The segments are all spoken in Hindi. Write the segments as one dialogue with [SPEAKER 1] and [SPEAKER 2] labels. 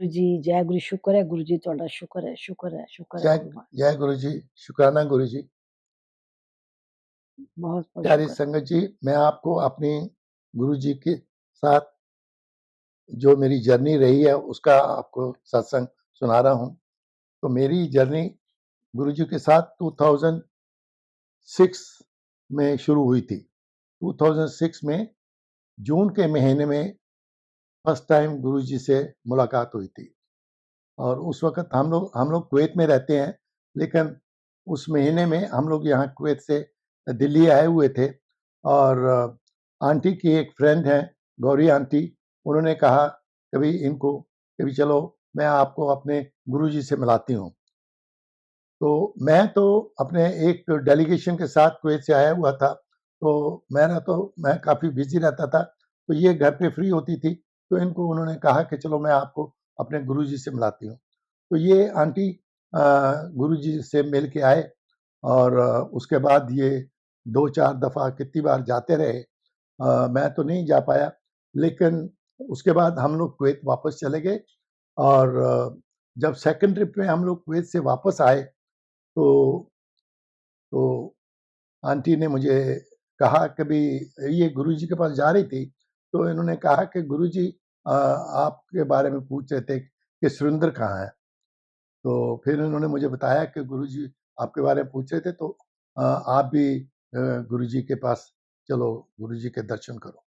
[SPEAKER 1] जी, जय गुरु शुक्र है गुरु जी तुहाडा शुक्र है, शुक्र है, शुक्र है
[SPEAKER 2] जय
[SPEAKER 1] गुरु महाराज।
[SPEAKER 2] जय गुरु जी, शुक्राना गुरु जी।
[SPEAKER 1] बहुत-बहुत
[SPEAKER 2] प्यारी
[SPEAKER 1] शुक्र।
[SPEAKER 2] संगत जी, मैं आपको अपनी गुरु जी के साथ जो मेरी जर्नी रही है उसका आपको सत्संग सुना रहा हूँ। तो मेरी जर्नी गुरु जी के साथ 2006 में शुरू हुई थी। 2006 में जून के महीने में फर्स्ट टाइम गुरु जी से मुलाकात हुई थी। और उस वक़्त हम लोग कुवैत में रहते हैं, लेकिन उस महीने में हम लोग यहाँ कुवैत से दिल्ली आए हुए थे। और आंटी की एक फ्रेंड हैं, गौरी आंटी, उन्होंने कहा कभी इनको कभी चलो मैं आपको अपने गुरुजी से मिलाती हूँ। तो मैं तो अपने एक डेलीगेशन के साथ कुवैत से आया हुआ था, तो मैं काफ़ी बिज़ी रहता था, तो ये घर पे फ्री होती थी, तो इनको उन्होंने कहा कि चलो मैं आपको अपने गुरुजी से मिलाती हूँ। तो ये आंटी गुरुजी से मिल के आए और उसके बाद ये 2-4 दफ़ा कितनी बार जाते रहे। मैं तो नहीं जा पाया, लेकिन उसके बाद हम लोग कुवैत वापस चले गए। और जब सेकंड ट्रिप में हम लोग कुवैत से वापस आए, तो तो आंटी ने मुझे कहा कि भई ये गुरुजी के पास जा रही थी, तो इन्होंने कहा कि गुरुजी आपके बारे में पूछ रहे थे कि सुरेंद्र कहाँ है? तो फिर उन्होंने मुझे बताया कि गुरुजी आपके बारे में पूछ रहे थे, तो आप भी गुरुजी के पास चलो, गुरुजी के दर्शन करो।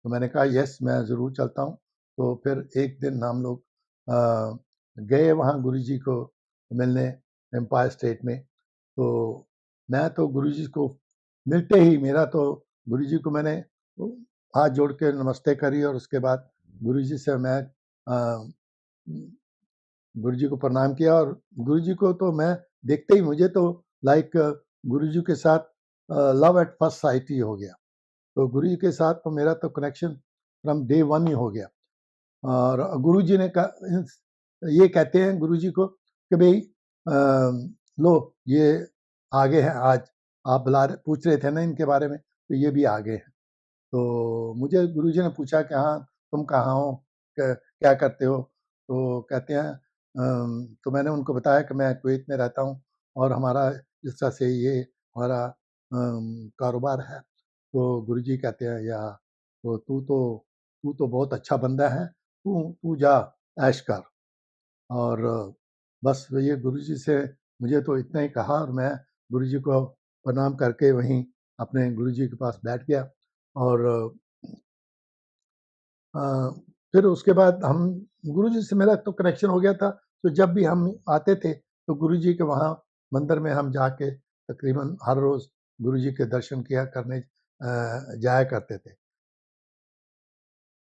[SPEAKER 2] तो मैंने कहा यस, मैं ज़रूर चलता हूँ। तो फिर एक दिन हम लोग गए वहाँ गुरुजी को मिलने एम्पायर स्टेट में। तो मैं तो गुरुजी को मिलते ही मेरा तो गुरुजी को मैंने हाथ जोड़ के नमस्ते करी और उसके बाद गुरुजी से मैं गुरुजी को प्रणाम किया। और गुरुजी को तो मैं देखते ही मुझे तो लाइक गुरुजी के साथ लव एट फर्स्ट साइट ही हो गया। तो गुरुजी के साथ तो मेरा तो कनेक्शन फ्रॉम डे वन ही हो गया। और गुरुजी ने कहा, ये कहते हैं गुरुजी को कि भाई लो ये आगे हैं आज, आप पूछ रहे थे ना इनके बारे में, तो ये भी आगे हैं। तो मुझे गुरुजी ने पूछा कि हाँ तुम कहाँ हो, क्या करते हो? तो कहते हैं तो मैंने उनको बताया कि मैं कुवैत में रहता हूँ और हमारा इस तरह से ये हमारा कारोबार है। तो गुरुजी कहते हैं या तो तू तो बहुत अच्छा बंदा है, तू तू जा ऐश कर। और बस ये गुरुजी से मुझे तो इतना ही कहा और मैं गुरुजी को प्रणाम करके वहीं अपने गुरुजी के पास बैठ गया। और अ, फिर उसके बाद हम गुरुजी से मेरा तो कनेक्शन हो गया था, तो जब भी हम आते थे, तो गुरुजी के वहाँ मंदिर में हम जाके तकरीबन हर रोज़ गुरुजी के दर्शन किया करने जाया करते थे।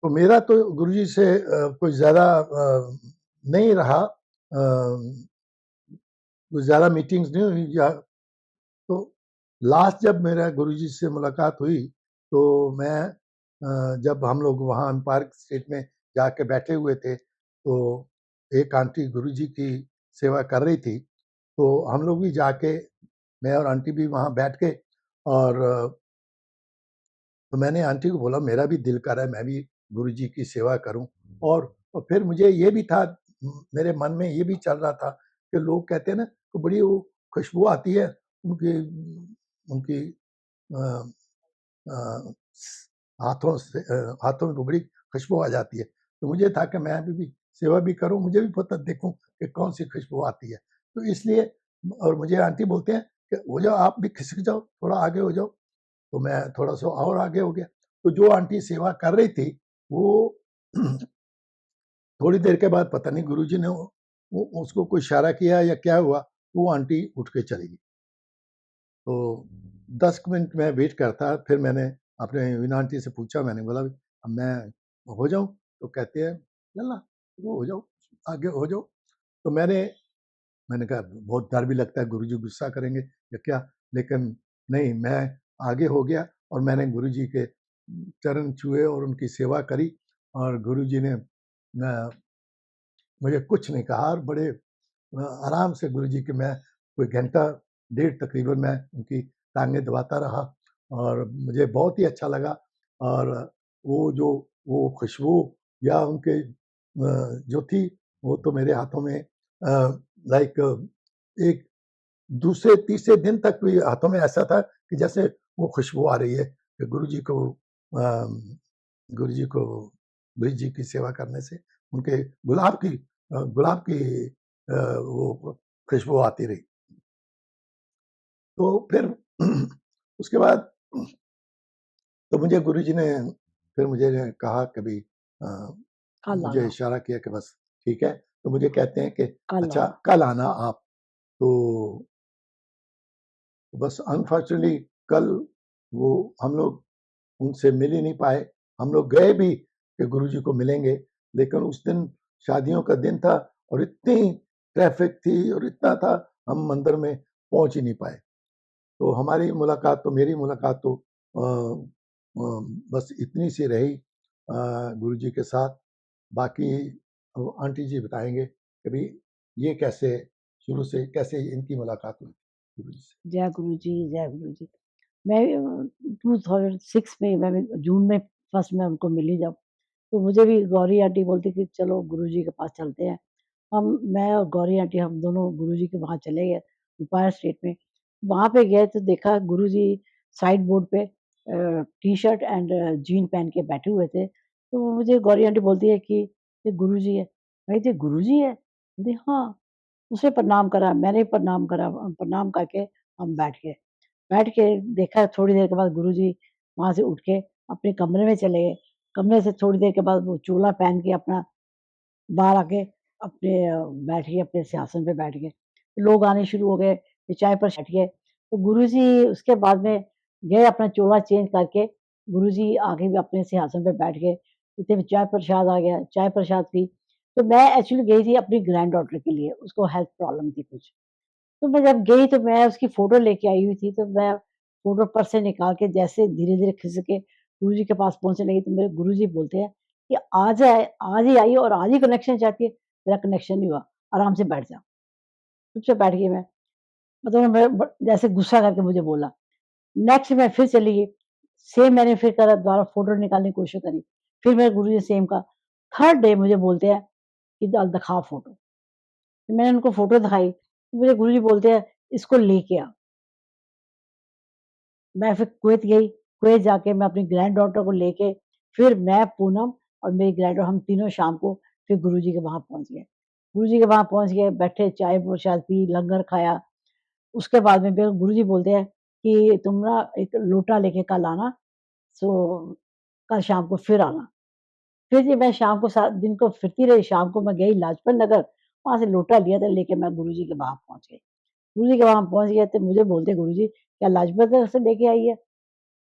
[SPEAKER 2] तो मेरा तो गुरुजी से कोई ज़्यादा नहीं रहा, कुछ ज़्यादा मीटिंग्स नहीं हुई या तो लास्ट जब मेरा गुरुजी से मुलाकात हुई, तो मैं जब हम लोग वहाँ एम्पायर स्टेट में जाके बैठे हुए थे, तो एक आंटी गुरुजी की सेवा कर रही थी, तो हम लोग भी जाके मैं और आंटी भी वहाँ बैठ गए। और तो मैंने आंटी को बोला मेरा भी दिल कर रहा है मैं भी गुरुजी की सेवा करूँ। और फिर मुझे ये भी था, मेरे मन में ये भी चल रहा था कि लोग कहते हैं ना कि बड़ी वो खुशबू आती है उनकी उनकी अ अ, हाथों से हाथों में बड़ी खुशबू आ जाती है। तो मुझे था कि मैं अभी भी सेवा भी करूँ, मुझे भी पता देखूँ कि कौन-सी खुशबू आती है। तो इसलिए और मुझे आंटी बोलते हैं कि हो जाओ आप भी खिसक जाओ, थोड़ा आगे हो जाओ। तो मैं थोड़ा-सा और आगे हो गया। तो जो आंटी सेवा कर रही थी, वो थोड़ी देर के बाद पता नहीं गुरुजी ने वो उसको कोई इशारा किया या क्या हुआ, वो आंटी उठ के चली गई। तो 10 मिनट मैं वेट करता, फिर मैंने अपने वीना आंटी से पूछा, मैंने बोला अब मैं हो जाऊँ? तो कहते हैं, "चलना, वो हो जाओ, आगे हो जाओ।" तो मैंने कहा बहुत डर भी लगता है गुरुजी गुस्सा करेंगे या क्या, लेकिन नहीं मैं आगे हो गया और मैंने गुरुजी के चरण छुए और उनकी सेवा करी। और गुरुजी ने मुझे कुछ नहीं कहा और बड़े आराम से गुरुजी के मैं कोई घंटा डेढ़ तकरीबन मैं उनकी टाँगें दबाता रहा और मुझे बहुत ही अच्छा लगा। और वो खुशबू या उनके जो थी वो तो मेरे हाथों में लाइक एक दूसरे तीसरे दिन तक भी हाथों में ऐसा था कि जैसे वो खुशबू आ रही है कि गुरु जी को ब्रिज जी की सेवा करने से उनके गुलाब की वो खुशबू आती रही। तो फिर उसके बाद तो मुझे गुरुजी ने फिर मुझे कहा कभी
[SPEAKER 1] कल
[SPEAKER 2] मुझे
[SPEAKER 1] आना,
[SPEAKER 2] इशारा किया कि बस ठीक है। तो मुझे कहते हैं कि
[SPEAKER 1] कल
[SPEAKER 2] अच्छा
[SPEAKER 1] आना।
[SPEAKER 2] कल आना आप। तो बस अनफॉर्चुनेटली कल वो हम लोग उनसे मिल ही नहीं पाए। हम लोग गए भी कि गुरुजी को मिलेंगे, लेकिन उस दिन शादियों का दिन था और इतनी ट्रैफिक थी और इतना था, हम मंदिर में पहुंच ही नहीं पाए। तो हमारी मुलाकात तो मेरी मुलाकात तो बस इतनी सी रही गुरुजी के साथ। बाकी आंटी जी बताएंगे कि भाई ये कैसे शुरू से कैसे इनकी मुलाकात हुई गुरुजी से।
[SPEAKER 1] जय गुरु जी, जय गुरु जी। मैं 2006 में मैं जून में फर्स्ट में उनको मिली जब, तो मुझे भी गौरी आंटी बोलती कि चलो गुरुजी के पास चलते हैं। मैं और गौरी आंटी हम दोनों गुरुजी के वहाँ चले गए, एम्पायर स्टेट में। वहाँ पे गए तो देखा गुरुजी साइड बोर्ड पे टी-शर्ट एंड जीन पहन के बैठे हुए थे। तो मुझे गौरी आंटी बोलती है कि ये गुरुजी है। मैं कही, "ये गुरुजी है?" बोलती, "हाँ।" उसे प्रणाम करा, मैंने प्रणाम करा, प्रणाम करके हम बैठ गए। बैठ के देखा थोड़ी देर के बाद गुरुजी वहाँ से उठ के अपने कमरे में चले गए। कमरे से थोड़ी देर के बाद वो चोला पहन के अपना बाहर आके अपने बैठ गए, अपने सिंहासन पे बैठ गए। लोग आने शुरू हो गए, फिर चाय पर बैठ गए। तो गुरुजी उसके बाद में गए अपना चोला चेंज करके, गुरुजी आके भी अपने सिंहासन पे बैठ गए। इतने में चाय प्रसाद आ गया, चाय प्रसाद पी। तो मैं एक्चुअली गई थी अपनी ग्रैंड डॉटर के लिए, उसको हेल्थ प्रॉब्लम थी कुछ। तो मैं जब गई तो मैं उसकी फ़ोटो लेके आई हुई थी, तो मैं फ़ोटो पर्स से निकाल के जैसे धीरे-धीरे खिसक के गुरुजी के पास पहुँचने लगी, तो मेरे गुरुजी बोलते हैं कि आज ही आई और आज ही कनेक्शन चाहती है, तेरा कनेक्शन नहीं हुआ, आराम से बैठ जा। चुपचाप बैठ गई मैं। मतलब मैं ब जैसे गुस्सा करके मुझे बोला। नेक्स्ट मैं फिर चली गई, सेम मैंने फिर करा, दोबारा फ़ोटो निकालने की कोशिश करी, फिर मेरे गुरुजी ने सेम कहा। थर्ड डे मुझे बोलते हैं कि दिखा फ़ोटो। मैंने उनको फ़ोटो दिखाई, तो मुझे गुरुजी बोलते हैं, इसको लेके आ। मैं फिर कुवैत गई, कुवैत जाके मैं अपनी ग्रैंड डॉटर को लेके फिर मैं, पूनम और मेरी ग्रैंड डॉटर हम तीनों शाम को फिर गुरुजी के वहाँ पहुँच गए। गुरुजी के वहाँ पहुँच गए, बैठे चाय प्रसाद पी, लंगर खाया। उसके बाद में फिर गुरुजी बोलते हैं कि तुम ना एक लोटा लेके कल आना, सो कल शाम को फिर आना। फिर जी मैं शाम को दिन को फिरती रही, शाम को मैं गई लाजपत नगर, वहाँ से लोटा लिया था लेके मैं गुरुजी के वहाँ पहुँच गई। गुरुजी के वहाँ पहुँच गए तो मुझे बोलते गुरुजी, "क्या लाजपत नगर से लेके आई है?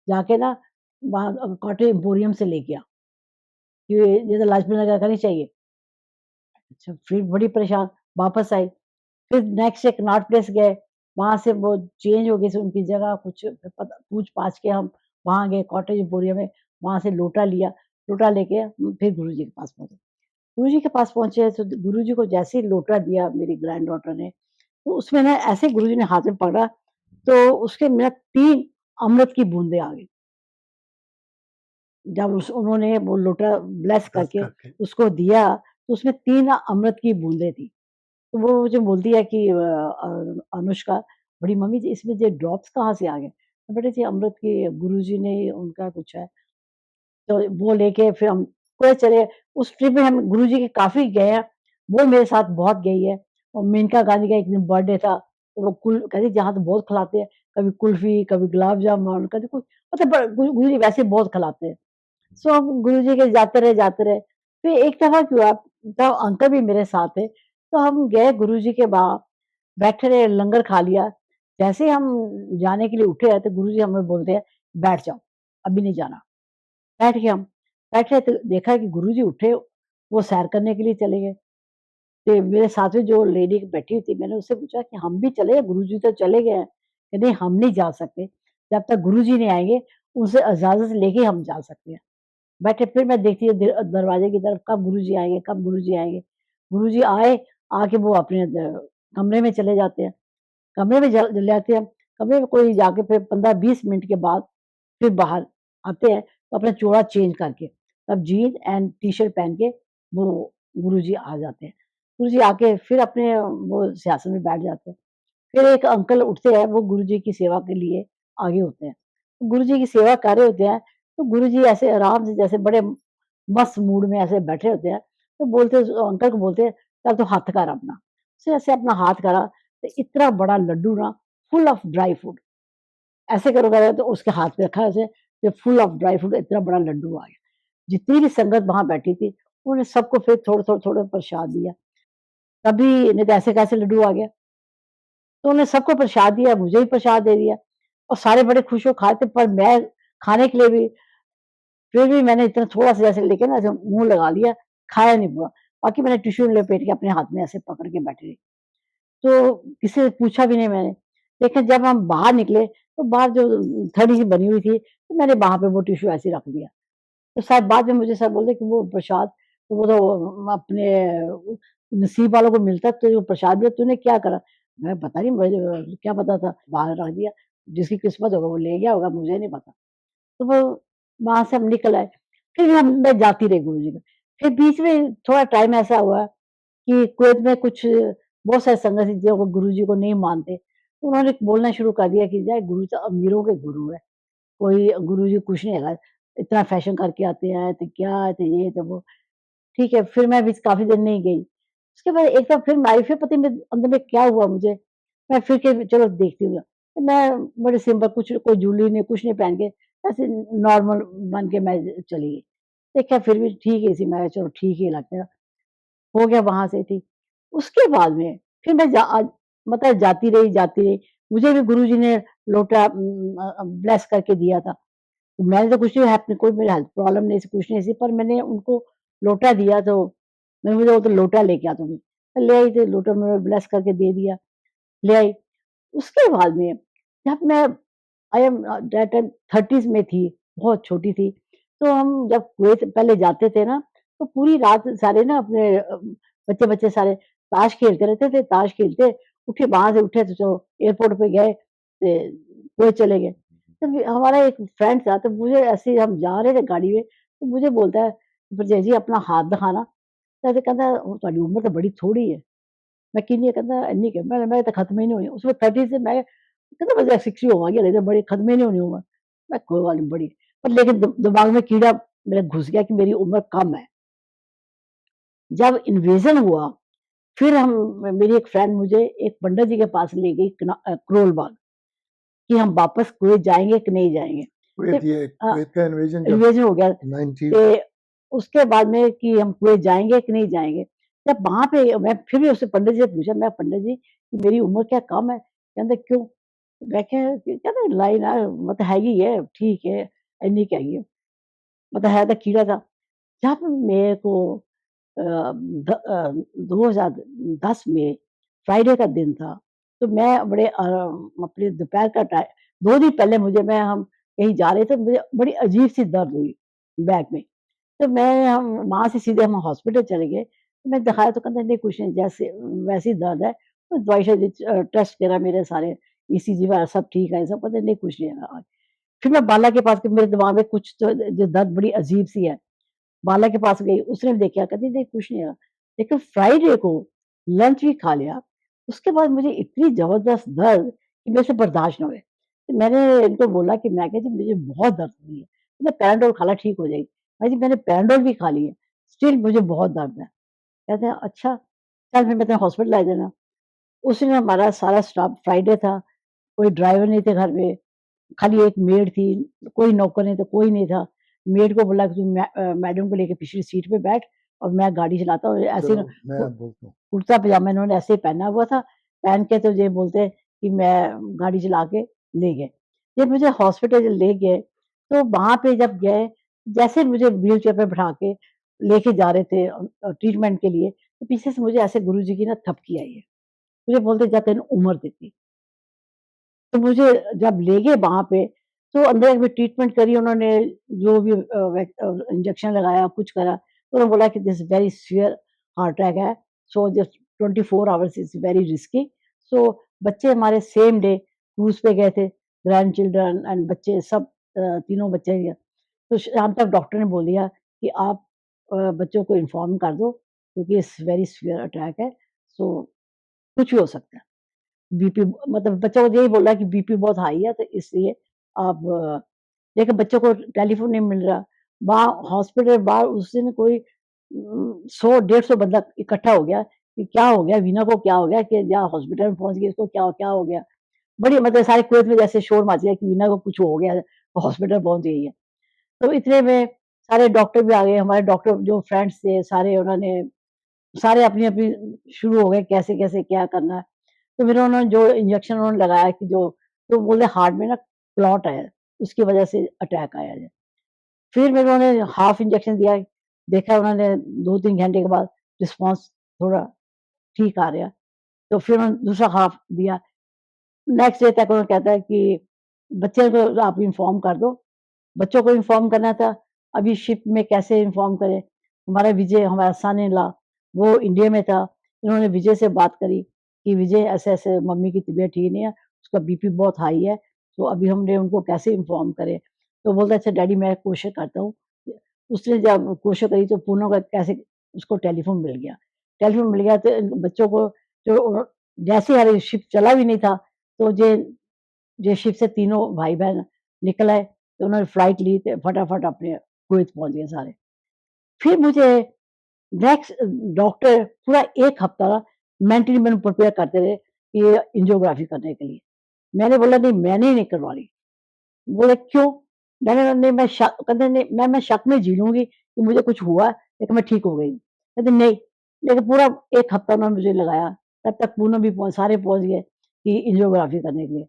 [SPEAKER 1] जाके ना वहाँ कॉटेज एम्पोरियम से लेके आ, कि ये तो लाजपत नगर का नहीं चाहिए।" अच्छा, फिर बड़ी परेशान, वापस आई। फिर नेक्स्ट डे कनॉट प्लेस गए, वहाँ से वो चेंज हो गई थी उनकी जगह, कुछ पता पूछ-पाछ के हम वहाँ गए कॉटेज एम्पोरियम में, वहाँ से लोटा लिया, लोटा लेके फिर गुरुजी के पास पहुँचे। गुरुजी के पास पहुँचे तो गुरुजी को जैसे ही लोटा दिया मेरी ग्रैंड डॉटर ने, तो उसमें ना ऐसे गुरुजी ने हाथ में पकड़ा, तो उसके में 3 अमृत की बूँदें आ गई। जब उस उन्होंने वो लोटा ब्लेस
[SPEAKER 2] दस
[SPEAKER 1] करके
[SPEAKER 2] करके
[SPEAKER 1] उसको दिया, तो उसमें 3 अमृत की बूँदें थी। तो वो मुझे बोलती है कि अनुष्का, बड़ी मम्मी जी इसमें ये ड्रॉप्स कहाँ से आ गए? तो बेटे जी अमृत की गुरुजी ने उनका कुछ है, तो वो लेके फिर हम पूरे चले। उस ट्रिप में हम गुरुजी के काफ़ी गए हैं, वो मेरे साथ बहुत गई है। और मेनका गांधी का एक दिन बर्थडे था, तो वो कहती जहाँ तो बहुत खिलाते हैं, कभी कुल्फ़ी, कभी गुलाब जामुन, कभी कुछ, मतलब गुरुजी वैसे बहुत खिलाते हैं। सो हम गुरुजी के जाते रहे। फिर एक दफ़ा क्या हुआ, तब अंकल भी मेरे साथ थे, तो हम गए गुरुजी के वहाँ, बैठे रहे, लंगर खा लिया। जैसे ही हम जाने के लिए उठे हैं, तो गुरुजी हमें बोलते हैं, "बैठ जाओ, अभी नहीं जाना।" बैठ गए हम। बैठे तो देखा कि गुरुजी उठे, वो सैर करने के लिए चले गए। तो मेरे साथ में जो लेडी बैठी हुई थी, मैंने उससे पूछा कि हम भी चले? गुरुजी तो चले गए हैं। कहते हम नहीं जा सकते, जब तक गुरुजी नहीं आएँगे, उनसे इजाज़त लेके हम जा सकते हैं। बैठे फिर मैं देखती हूँ दरवाजे की तरफ, कब गुरुजी आएँगे, कब गुरुजी आएँगे। गुरुजी आए, आके वो अपने कमरे में चले जाते हैं। कमरे में चले जाते हैं, कमरे में कोई जाके फिर 15-20 मिनट के बाद फिर बाहर आते हैं, तो अपना जोड़ा चेंज करके, तब जीन एंड टी-शर्ट पहन के वो गुरुजी आ जाते हैं। गुरुजी आके फिर अपने वो सिंहासन में बैठ जाते हैं। फिर एक अंकल उठते हैं, वो गुरुजी की सेवा के लिए आगे होते हैं। गुरुजी की सेवा कर रहे होते हैं, तो गुरुजी ऐसे आराम से जैसे बड़े मस्त मूड में ऐसे बैठे होते हैं, तो बोलते अंकल को बोलते हैं, "चल तू हाथ कर अपना।" उसने ऐसे अपना हाथ करा, तो इतना बड़ा लड्डू ना फुल ऑफ ड्राई फ्रूट, ऐसे करो तो उसके हाथ में रखा ऐसे, ये फुल ऑफ ड्राई फ्रूट इतना बड़ा लड्डू आ गया। जितनी भी संगत वहाँ बैठी थी, उन्होंने सबको फिर थोड़ा-थोड़ा प्रसाद दिया। तभी नहीं तो ऐसे कैसे लड्डू आ गया? तो उन्होंने सबको प्रसाद दिया, मुझे भी प्रसाद दे दिया और सारे बड़े खुश हो खाए थे, पर मैं खाने के लिए भी फिर भी मैंने इतना थोड़ा-सा जैसे लेके ना ऐसे मुँह लगा लिया, खाया नहीं पूरा। बाकी मैंने टिश्यू लपेट के अपने हाथ में ऐसे पकड़ के बैठी रही। तो किसी से पूछा भी नहीं मैंने। लेकिन जब हम बाहर निकले, तो बाहर जो थड़ी सी बनी हुई थी, तो मैंने वहाँ पे वो टिश्यू ऐसे ही रख दिया। तो शायद बाद में मुझे सब बोले कि वो प्रसाद तो वो तो अपने नसीब वालों को मिलता है, तुझे वो प्रसाद दिया, तूने क्या करा? मैं पता नहीं, मुझे क्या पता था, बाहर रख दिया। जिसकी किस्मत होगा वो ले गया होगा, मुझे नहीं पता। तो वो वहाँ से हम निकल आए। फिर मैं जाती रही गुरुजी के। फिर बीच में थोड़ा टाइम ऐसा हुआ कि कुवैत में कुछ बहुत सारे संगत थी जो गुरुजी को नहीं मानते। तो उन्होंने बोलना शुरू कर दिया कि जाए गुरु तो अमीरों के गुरु है। कोई गुरुजी कुछ नहीं है, इतना फैशन करके आते हैं, तो क्या है, तो ये तो वो। ठीक है, फिर मैं भी काफ़ी दिन नहीं गई। उसके बाद एक बार फिर मैं आई, फिर पता नहीं मेरे अंदर में क्या हुआ मुझे, मैं फिर के चलो देखती हूँ। तो मैं बड़े सिंपल कुछ कोई ज्वेलरी नहीं, कुछ नहीं पहन के ऐसे नॉर्मल बन के मैं चली गई। देखा फिर भी ठीक है, इसी मैं चलो ठीक ही लगता है, हो गया वहाँ से ठीक। उसके बाद में फिर मैं मतलब जाती रही। मुझे भी गुरुजी ने लोटा ब्लेस करके दिया था। मैंने तो कुछ नहीं है, कोई मेरी हेल्थ प्रॉब्लम नहीं थी, कुछ नहीं थी, पर मैंने उनको लोटा दिया तो मैंने बोला वो तो लोटा लेके आ तुम। ले आई तो लोटा मैंने ब्लेस करके दे दिया, ले आई। उसके बाद में जब मैं I am that time 30s में थी, बहुत छोटी थी। तो हम जब कुवैत पहले जाते थे ना, तो पूरी रात सारे ना अपने बच्चे-बच्चे सारे ताश खेलते रहते थे, ताश खेलते, उठे वहाँ से उठे तो चलो एयरपोर्ट पे गए, कुवैत चले गए। तो फिर हमारा एक फ्रेंड था, तो मुझे ऐसे ही हम जा रहे थे गाड़ी में, तो मुझे बोलता है, "भरजाई जी अपना हाथ दिखाना।" तो ऐसे कहता है, "तुहाडी उम्र तो बड़ी थोड़ी है।" मैं किन्नी कहता इन्नी के मैं तो खत्म ही नहीं होनी उसमें 30 से मैं कहता मैं 60 होवांगी हले तो बड़ी खत्म ही नहीं होनी उम्र। मैं कोई गल नहीं बड़ी, पर लेकिन दिमाग में कीड़ा मेरे घुस गया कि मेरी उम्र कम है। जब इन्वेजन हुआ, फिर हम मेरी एक फ्रेंड मुझे एक पंडित जी के पास ले गई करोल बाग, कि हम वापस कुवैत जाएँगे कि नहीं जाएँगे।
[SPEAKER 2] कुवैत
[SPEAKER 1] फिर
[SPEAKER 2] ये कुवैत का इन्वेजन जब
[SPEAKER 1] इन्वेजन हो गया,
[SPEAKER 2] 90
[SPEAKER 1] कि उसके बाद में कि हम कुवैत जाएँगे कि नहीं जाएँगे। जब वहाँ पे मैं फिर भी उससे पंडित जी से पूछा, मैं पंडित जी कि मेरी उम्र क्या कम है? कहते क्यों? मैं क्या कहते लाइन मतलब हैगी है, ठीक है, इन्नी क हैगी है। मतलब है तो कीड़ा था। जब मेरे को 2010 में फ्राइडे का दिन था, तो मैं बड़े अपने दोपहर का 2 दिन पहले हम कहीं जा रहे थे, मुझे बड़ी अजीब-सी दर्द हुई बैक में। तो मैं हम वहाँ से सीधे हम हॉस्पिटल चले गए। तो मैं दिखाया तो कहते नहीं कुछ नहीं, जैसे वैसे ही दर्द है। तो दवाई-शवाई दी, टेस्ट करा मेरे सारे, ईसीजी वगैरह सब ठीक है, सब कहते नहीं कुछ नहीं है। फिर मैं बाला के पास गई, मेरे दिमाग में कुछ तो जो दर्द बड़ी अजीब-सी है। बाला के पास गई, उसने भी देखा, कहती नहीं कुछ नहीं है। लेकिन फ्राइडे को लंच भी खा लिया, उसके बाद मुझे इतनी ज़बरदस्त दर्द कि मेरे से बर्दाश्त ना हुए। तो मैंने इनको बोला कि मैं कहा जी मुझे बहुत दर्द हो रही है, कहते पैराडोल खा ला ठीक हो जाएगी। मैं जी मैंने पैराडोल भी खा ली है, स्टिल मुझे बहुत दर्द है। कहते हैं अच्छा, चल फिर मैं तुम्हें हॉस्पिटल ला देना। उस दिन हमारा सारा स्टाफ, फ्राइडे था, कोई ड्राइवर नहीं थे घर में, खाली एक मेड थी, कोई नौकर नहीं था, कोई नहीं था। मेड को बोला कि तुम मैडम को लेके पिछली सीट पे बैठ और मैं गाड़ी चलाता हूँ। ऐसे ही
[SPEAKER 2] चलो
[SPEAKER 1] ना
[SPEAKER 2] मैं बोलता हूँ।
[SPEAKER 1] कुर्ता पजामा इन्होंने ऐसे ही पहना हुआ था, पहन के तो ये बोलते कि मैं गाड़ी चला के ले गए। जब मुझे हॉस्पिटल ले गए, तो वहाँ पे जब गए, जैसे मुझे व्हीलचेयर पे बिठा के लेके जा रहे थे ट्रीटमेंट के लिए, तो पीछे से मुझे ऐसे गुरुजी की ना थपकी आई है। मुझे बोलते जा तेन उम्र देती। तो मुझे जब ले गए वहाँ पे, तो अंदर में ट्रीटमेंट करी उन्होंने, जो भी इंजेक्शन लगाया, कुछ करा, तो उन्होंने बोला कि this very severe heart attack है, so just 24 hours is very risky. So बच्चे हमारे सेम डे क्रूज़ पे गए थे, ग्रैंड चिल्ड्रन एंड बच्चे सब, तीनों बच्चे गए। तो शाम तक डॉक्टर ने बोल दिया कि आप बच्चों को इन्फॉर्म कर दो क्योंकि इट्स वेरी सीवियर अटैक है, सो कुछ भी हो सकता है। बीपी मतलब बच्चा को यही बोल रहा है कि बीपी बहुत हाई है, तो इसलिए आप देखिए बच्चों को टेलीफ़ोन नहीं मिल रहा। वहाँ हॉस्पिटल बाहर उस दिन कोई 100 150 बंदा इकट्ठा हो गया कि क्या हो गया? वीना को क्या हो गया कि या हॉस्पिटल में पहुँच गई, इसको क्या हो गया? बड़ी मतलब सारे कुवैत में जैसे शोर मच गया कि वीना को कुछ हो गया, हॉस्पिटल पहुँच गई है। तो इतने में सारे डॉक्टर भी आ गए, हमारे डॉक्टर जो फ्रेंड्स थे सारे उन्होंने सारे अपनी-अपनी शुरू हो गए कैसे-कैसे क्या करना है। तो फिर उन्होंने जो इंजेक्शन उन्होंने लगाया कि जो तो बोले हार्ट में ना क्लॉट है, उसकी वजह से अटैक आया है। फिर मेरे उन्होंने हाफ इंजेक्शन दिया, देखा उन्होंने 2-3 घंटे के बाद रिस्पॉन्स थोड़ा ठीक आ रहा है, तो फिर उन्होंने दूसरा हाफ दिया। नेक्स्ट डे तक उन्होंने कहता है कि बच्चे को आप इन्फॉर्म कर दो। बच्चों को इन्फॉर्म करना था, अभी शिप में कैसे इन्फॉर्म करें? हमारा विजय हमारा सन इन लॉ वो इंडिया में था, इन्होंने विजय से बात करी कि विजय ऐसे-ऐसे मम्मी की तबीयत ठीक नहीं है, उसका बीपी बहुत हाई है, तो अभी हमने उनको कैसे इन्फॉर्म करें? तो बोलता है अच्छा डैडी मैं कोशिश करता हूँ। उसने जब कोशिश करी तो पूनम का कैसे उसको टेलीफ़ोन मिल गया। टेलीफ़ोन मिल गया तो इन बच्चों को जो जैसे ही शिप चला भी नहीं था, तो जे शिप से तीनों भाई-बहन निकल आए, तो उन्होंने फ्लाइट ली तो फटाफट अपने कुवैत पहुँच गए सारे। फिर मुझे नेक्स्ट डॉक्टर पूरा 1 हफ्ता मेंटली मैंने प्रिपेयर करते रहे कि ये एंजियोग्राफी करने के लिए। मैंने बोला नहीं मैंने नहीं करवानी। बोले क्यों? मैंने कहा नहीं कहते नहीं मैं शक में जी लूँगी कि मुझे कुछ हुआ लेकिन मैं ठीक हो गई। कहते नहीं, लेकिन पूरा 1 हफ्ता उन्होंने मुझे लगाया, तब तक पूनम भी पहुँच सारे पहुँच गए कि एंजियोग्राफी करने के लिए।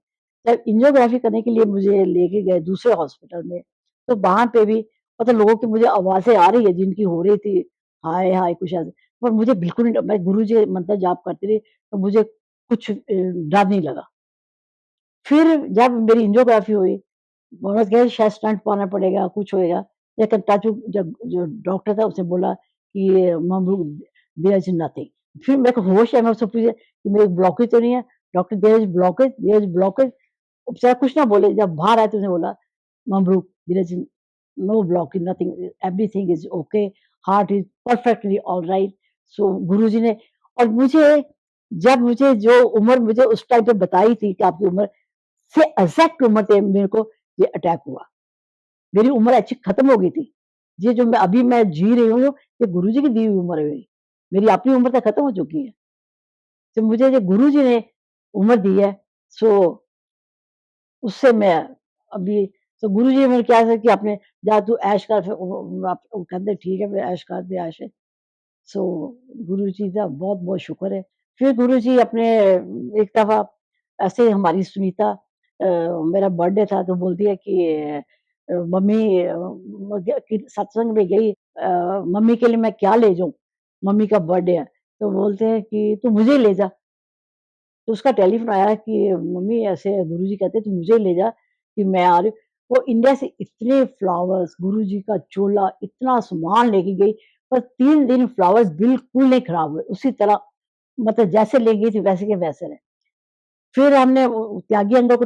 [SPEAKER 1] जब एंजियोग्राफी करने के लिए मुझे लेके गए दूसरे हॉस्पिटल में, तो वहाँ पे भी मतलब लोगों की मुझे आवाज़ें आ रही है जिनकी हो रही थी, हाय, हाय कुछ ऐसे, पर मुझे बिल्कुल नहीं मैं गुरुजी के मंत्र जाप करती रही, तो मुझे कुछ डर नहीं लगा। फिर जब मेरी एंजियोग्राफी हुई, बोला कि शायद स्टंट पाना पड़ेगा, कुछ होएगा। लेकिन टचवुड जब जो डॉक्टर था उसने बोला कि ममरूद देयर इज़ नथिंग। फिर मेरे को होश है, मैं उससे पूछा कि मेरे ब्लॉकेज तो नहीं है? Doctor there is blockage. बेचारा कुछ ना बोले, जब बाहर आए तो उसने बोला, "ममरूक there is no blockage, nothing, everything is okay, heart is perfectly alright." So Guruji ने और मुझे जो उम्र मुझे उस टाइम पे बताई थी कि आपकी उम्र से एग्ज़ैक्ट उम्र पे मेरे को ये अटैक हुआ। मेरी उम्र एक्चुअली खत्म हो गई थी। ये जो मैं जी रही हूँ, ये गुरुजी की दी हुई उम्र है मेरी। मेरी अपनी उम्र तो खत्म हो चुकी है। तो मुझे जो गुरुजी ने उम्र दी है, सो उससे मैं अभी तो गुरुजी ने मेरे क्या कि आपने जा तू ऐश कर फिर आप वो कहते ठीक है, फिर ऐश कर दे ऐश। सो गुरुजी का बहुत-बहुत शुक्र है। फिर गुरुजी अपने एक दफ़ा ऐसे ही हमारी सुनीता मेरा बर्थडे था तो बोलती है कि मम्मी कि सत्संग में गई मम्मी के लिए मैं क्या ले जाऊँ? मम्मी का बर्थडे है। तो बोलते हैं कि तू मुझे ले जा। तो उसका टेलीफ़ोन आया कि मम्मी ऐसे गुरुजी कहते हैं तू मुझे ले जा कि मैं आ रही हूँ। वो इंडिया से इतने फ्लावर्स, गुरुजी का चोला, इतना सामान लेके गई, पर 3 दिन फ्लावर्स बिल्कुल नहीं खराब हुए, उसी तरह मतलब जैसे ले गई थी वैसे के वैसे रहे। फिर हमने वो त्यागी अंकल को